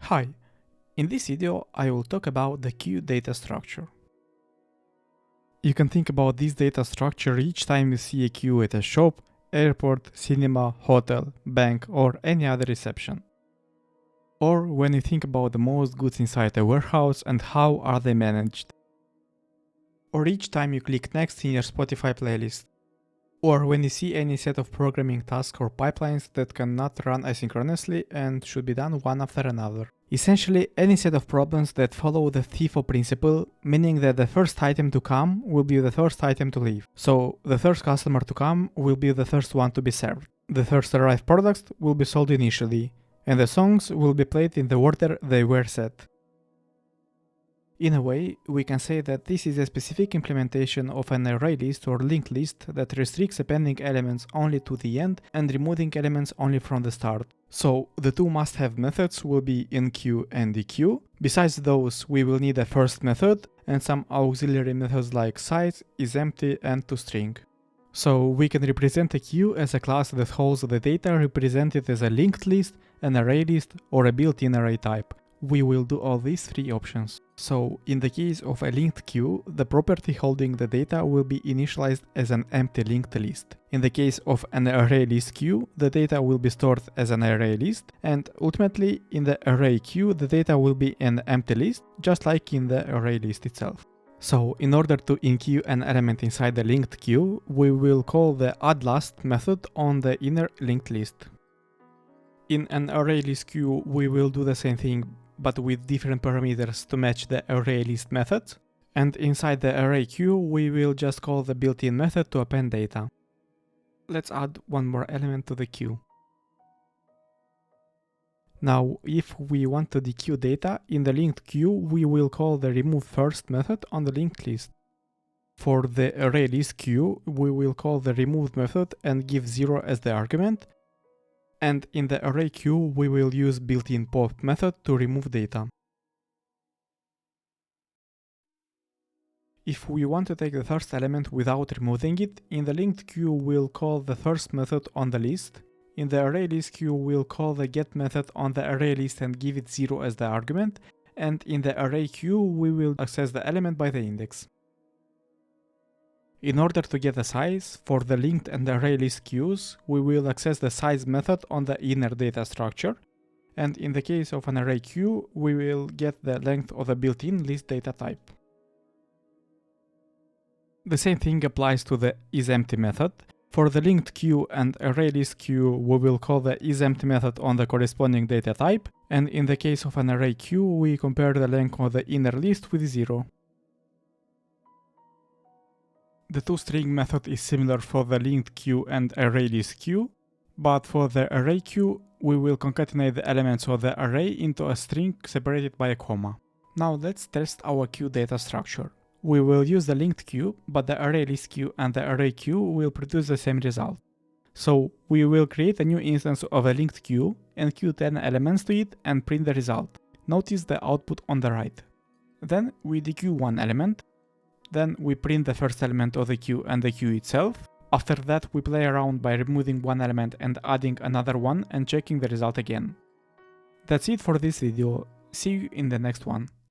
Hi, in this video I will talk about the queue data structure. You can think about this data structure each time you see a queue at a shop, airport, cinema, hotel, bank or any other reception. Or when you think about the most goods inside a warehouse and how are they managed. Or each time you click next in your Spotify playlist. Or when you see any set of programming tasks or pipelines that cannot run asynchronously and should be done one after another. Essentially, any set of problems that follow the FIFO principle, meaning that the first item to come will be the first item to leave. So, the first customer to come will be the first one to be served. The first arrived products will be sold initially, and the songs will be played in the order they were set. In a way, we can say that this is a specific implementation of an array list or linked list that restricts appending elements only to the end and removing elements only from the start. So the two must-have methods will be enqueue and dequeue. Besides those, we will need a first method and some auxiliary methods like size, isEmpty and toString. So we can represent a queue as a class that holds the data represented as a linked list, an array list or a built-in array type. We will do all these three options. So, in the case of a linked queue, the property holding the data will be initialized as an empty linked list. In the case of an array list queue, the data will be stored as an array list, and ultimately, in the array queue, the data will be an empty list, just like in the array list itself. So, in order to enqueue an element inside the linked queue, we will call the addLast method on the inner linked list. In an array list queue, we will do the same thing, but with different parameters to match the array list method. And inside the array queue, we will just call the built-in method to append data. Let's add one more element to the queue. Now, if we want to dequeue data, in the linked queue, we will call the removeFirst method on the linked list. For the array list queue, we will call the removed method and give 0 as the argument. And in the array queue, we will use built-in pop method to remove data. If we want to take the first element without removing it, in the linked queue we'll call the first method on the list. In the array list queue we'll call the get method on the array list and give it 0 as the argument. And in the array queue we will access the element by the index. In order to get a size, for the linked and array list queues, we will access the size method on the inner data structure, and in the case of an array queue, we will get the length of the built-in list data type. The same thing applies to the isEmpty method. For the linked queue and array list queue, we will call the isEmpty method on the corresponding data type, and in the case of an array queue, we compare the length of the inner list with 0. The toString method is similar for the linked queue and array list queue, but for the array queue, we will concatenate the elements of the array into a string separated by a comma. Now let's test our queue data structure. We will use the linked queue, but the array list queue and the array queue will produce the same result. So we will create a new instance of a linked queue, enqueue 10 elements to it and print the result. Notice the output on the right. Then we dequeue one element. Then we print the first element of the queue and the queue itself. After that we play around by removing one element and adding another one and checking the result again. That's it for this video. See you in the next one.